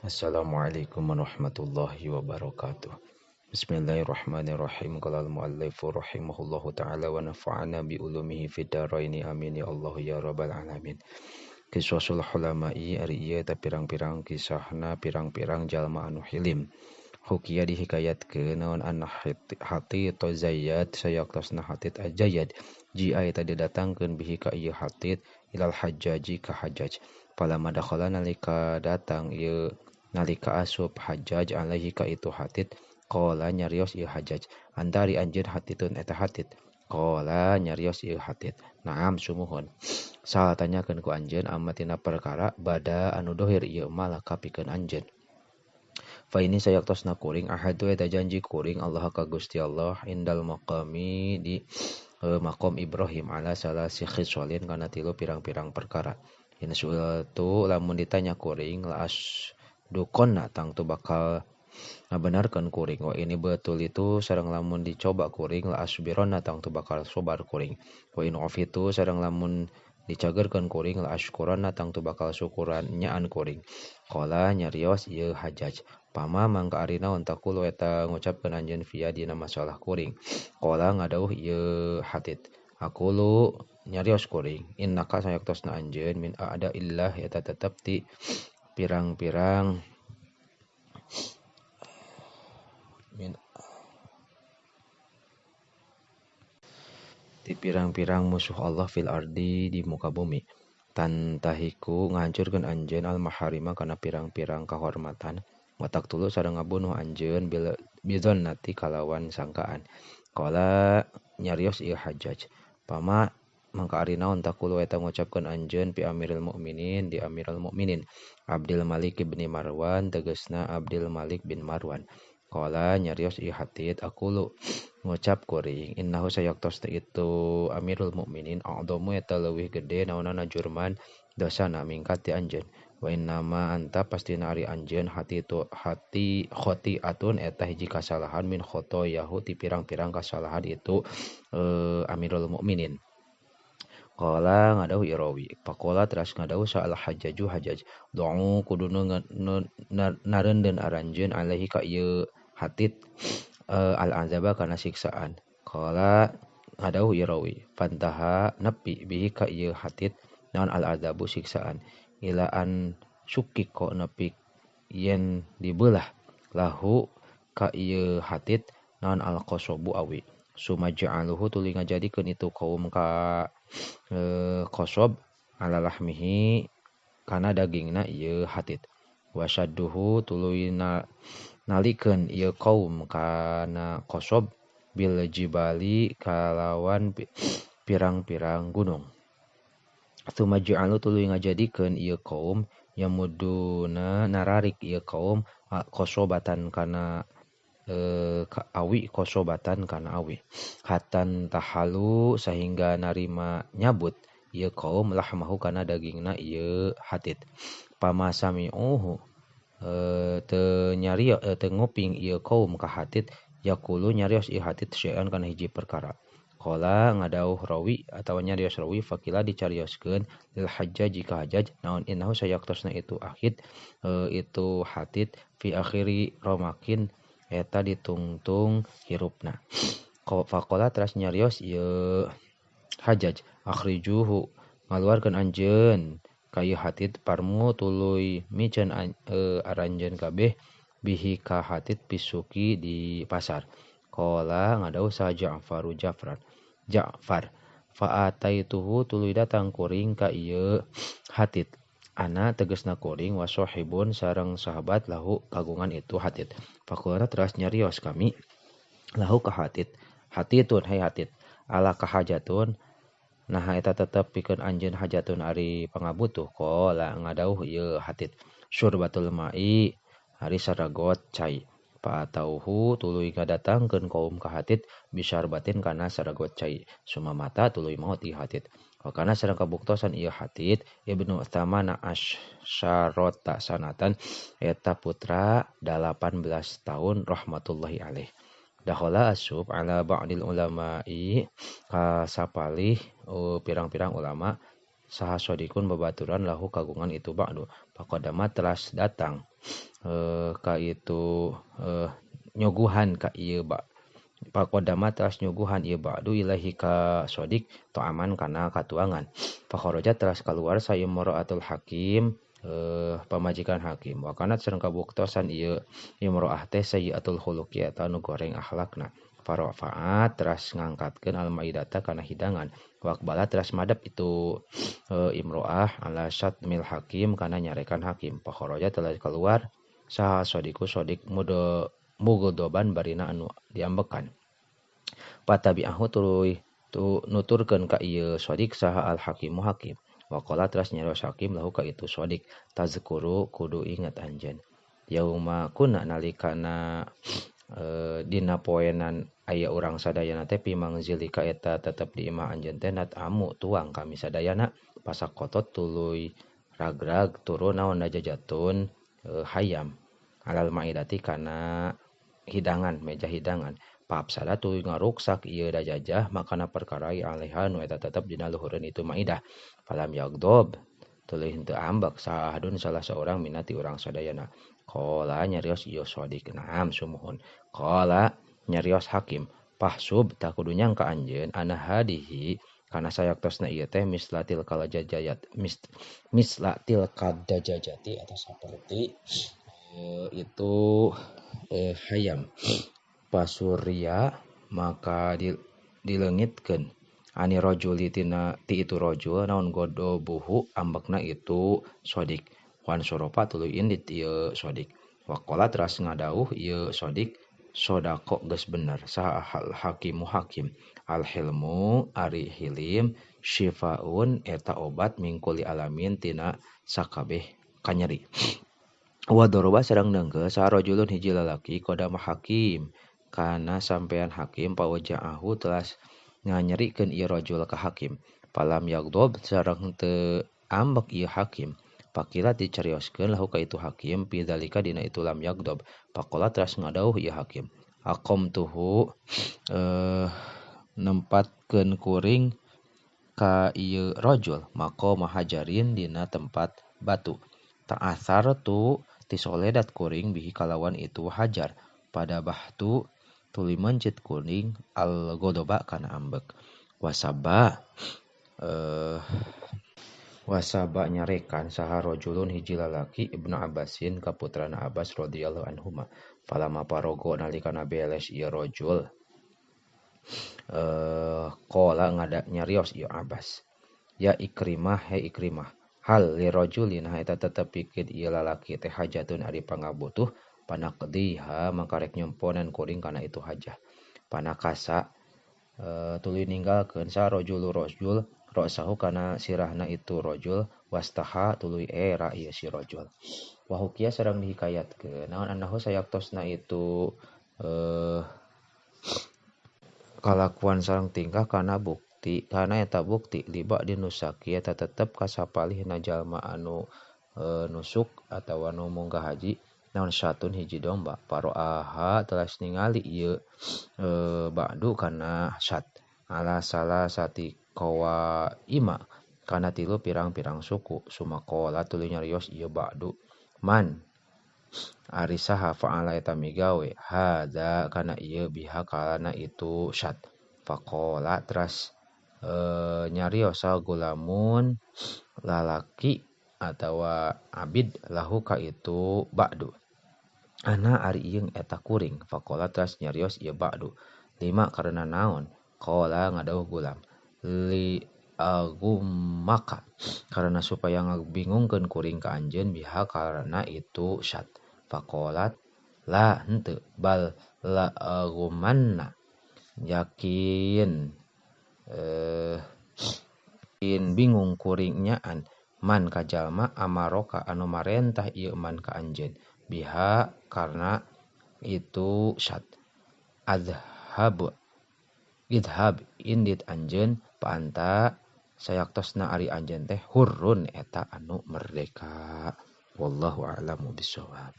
Assalamualaikum warahmatullahi wabarakatuh. Bismillahirrahmanirrahim. Qala al-muallifu rahimahullahu ta'ala wa nafa'ana bi ulumihi fid dharaini amin ya Allah ya rabbal alamin. Kisahul hulama'i ari ieu ta pirang-pirang kisahna pirang-pirang jalma anu hilim. Hukia dihikayatkeun naon an hati to zayyad sayaktasna hatit ajayad. Ji ay tadi datangkeun bihi ka ieu hatit ilal hajjaji ka hajjaj. Palama dakhala nalika datang ieu nalika asup Hajjaj alaihi ka itu hatit qala nyarios ieu Hajjaj antari anjeun hatitun eta hatit qala nyarios ieu hatit naam sumuhun sal tanyakeun ku anjeun amatina perkara bada anu dohir ieu mah laka pikeun anjeun fa ini sayaktasna kuring ahadu eta janji kuring Allah ka Gusti Allah indal maqami di maqam Ibrahim ala salasi khisalin kana tilu pirang-pirang perkara in suatu lamun ditanya kuring la dukonna tang tu bakal ngabenarkeun kuring wa ini betul itu sareng lamun dicoba kuring la asbironna tang tu bakal sobar kuring wa in ofitu sareng lamun dicagerkeun kuring la asykuronna tang tu bakal syukuran nyaan kuring qala nyarios ieu Hajjaj pama mangka ari naon taqulu eta ngucapkeun anjeun via dina masalah kuring qala ngadauh ieu hatit aqulu nyarios kuring innaka sayaktosna anjeun min a'da illah eta tetep ti pirang-pirang min ti pirang-pirang musuh Allah fil ardi di muka bumi tantahiku ngahancurkeun anjeun al maharima kana pirang-pirang kahormatan watak tulu sareng ngabunuh anjeun bidzonnati kalawan sangkaan qala nyarios ieu Hajjaj pama mangka ari naon taqulu eta ngucapkeun anjeun pi amirul mukminin di amirul mukminin Abdul Malik bin Marwan tegasna Abdul Malik bin Marwan qala nyarios ieu hatit aqulu ngucap kuring innahu sayaktosna itu amirul mukminin a'dhamu eta leuwih gede naonana jurman dosana mingkat ti anjeun wa innama anta pastina ari anjeun hati khotiatun eta hiji kasalahan min khotoyahu ti pirang-pirang kasalahan itu amirul mukminin qala ngadauh irawi faqala teras ngadauh saal hajjaju hajjaj do'u kuduna nareundeun aranjeun alaihi ka ieu hatit al azaba kana siksaan qala ngadauh irawi fantaha nepi bihi ka ieu hatit naon al azabu siksaan ila an sukiko nepi yen dibeulah lahu ka ieu hatit naon al qasabu awi sumaja'aluhu tuluy ngajadikeun itu kaum ka qasab ala lahmihi kana dagingna ieu hatit wasadduhu tuluy nalikeun ieu kaum kana qasab bil jibali kalawan pirang-pirang gunung sumaja'alu tuluy ngajadikeun ieu kaum yamuduna nararik ieu kaum qasobatan kana awi kosobatan kana awi hatan tahalu sehingga narima nyabut ieu kaum lahmahu kana dagingna ieu hatit pamasami'uhu teu nguping ieu kaum ka hatit yaqulu nyarios ieu hatit syai'an kana hiji perkara qala ngadauh rawi atawa nyarios rawi fakila dicarioskeun lil hajjaj ka hajjaj naon innahu sayaktosna itu akhid itu hatit fi akhiri romakin eta ditungtung hirupna faqala teras nyarios ieu Hajjaj akhrijuhu ngaluarkeun anjeun ka ieu hatit parmu tuluy miceun aranjeun kabeh bihi ka hatit pisuki di pasar qala ngadauh sa Ja'far fa'ataituhu tuluy datang kuring ka ieu hatit ana tegasna kuring wasohibun sareng sahabat lahu kagungan itu hatit faqala teras nyarios kami lahu ka hatitun hai hatit ala ka hajatun nah eta tetep pikeun anjeun hajatun ari pangabutuh qala ngadauh ieu hatit syurbatul mai ari saragot cai Pa'atauhu tuluy ngadatangkeun kaum ka hatit bisyarbatin kana saragot cai sumamata tuluy maot ieu hatit wakana sareng kabuktosan ieu hatit Ibnu Tsamana asyarota sanatan eta putra 18 tahun rahmatullahi alaih dakhala asub ala ba'dil ulama'i ka sapalih pirang-pirang ulama saha sodikun babaturan lahu kagungan itu ba'du faqadama teras datang ka itu nyuguhan ka ieu Pakodama teras nyuguhan ieu ba'du ilahi ka sodik to aman kana katuangan. Fakharaja teras keluar sa imra'atul hakim pamajikan hakim. Wa kanat sareng kabuktosan ieu imra'ah teh sayyi'atul khuluqi eta nu goreng akhlakna. Farafa'at teras ngangkatkeun al-maidata kana hidangan. Wa aqbala teras madep itu imra'ah ala syatmil hakim kana nyarekan hakim. Fakharaja teras keluar sa sodiku sodik mugodoban barina anu diambekan. Patabi'ahu tuluy nuturkeun ka ieu sodik saha al hakimu hakim. Waqala teras nyarios hakim lahu ka itu sodik. Tazkuru kudu ingat anjeun. Yauma kuna nalikana dina poenan aya urang sadayana teh pimangzilika eta tetep di imah anjeun teh natamu tuang kami sadayana pasakotot tuluy ragrag turun naon dajajatun hayam alal maidati kana hidangan meja hidangan paapsada tuluy ngaruksak ieu dajajah makana perkara alaiha nu eta tetep dina luhureun itu maidah falam yagdob tuluy henteu ambek sahadun salah seorang minati urang sadayana qala nyarios ieu sodik naam sumuhun qala nyarios hakim pahsub tak kudu nyangka anjeun ana hadihi kana sayaktosna ieu teh mislatil kadajajati atau seperti itu hayam pasurya maka dilengitkeun ani rajuli tina ti itu rajul naon godobuhu ambekna itu sodik wan soropa tuluy indit ieu sodik waqala teras ngadauh ieu sodik sodako geus bener saha hakimu hakim al hilmu ari hilim syifaun eta obat mingkuli alamin tina sakabeh kanyeri. Wa doroba sareng neunggeus sarojulun hiji lalaki kodama hakim kana sampean hakim pawaja'ahu telas nganyerikeun ieu rajul ka hakim palam yagdob sareng teu ambek ieu hakim pakila dicarioskeun lahu ka itu hakim pidzalika dina itu lam yagdob pakola teras ngadauh ieu hakim aqamtuhu nempatkeun kuring ka ieu rajul maqam hajarin dina tempat batu ta'asar tu tisoledat kuring bihi kalawan itu hajar pada bahtu tuluy mencit kuring al godoba kana ambek wasaba nyarekan saha rajulun hiji lalaki Ibnu Abbasin kaputrana Abbas radhiyallahu anhuma falama parogo nalikana beles ieu rajul qala ngada nyarios ieu Abbas ya Ikrimah he Ikrimah hal li rajulin eta tetep pikeun ieu lalaki teh hajatun ari pangabutuh panaqdiha maka rek nyumponan kuring kana itu hajah panakasa tuluy ninggalkeun sa rajul rasahu kana sirahna itu rajul wastaha tuluy era ieu si rajul wa hukia sareng dihikayatkeun naon annahu sayaktosna itu kalakuan sareng tingkah kana eta bukti liba dinusaki eta tetep kasapalihna jalma anu nusuk atawa anu munggah haji naon satun hiji domba paroaha telas ningali ieu ba'du kana sat ala salah sati qawa ima kana tilu pirang-pirang suku sumakola tuluy nyarios ieu ba'du man ari saha fa'ala eta migawe hadza kana ieu biha kana itu sat faqala teras nyarios gulamun lalaki atawa abid lahu ka itu ba'du ana ari ieu eta kuring faqala teras nyarios ieu ba'du lima karena naon qala ngadauh gulam li agumaka karena supaya ngabingungkeun kuring ka anjeun biha karena itu syat faqalat la henteu bal la agumanna yakin bingung kuring nyaan man ka jalma amaroka anu marentah ieu man ka anjeun biha karena itu syat idhab indit anjeun pa anta sayaktosna ari anjeun teh hurrun eta anu merdeka wallahu a'lamu bishawab.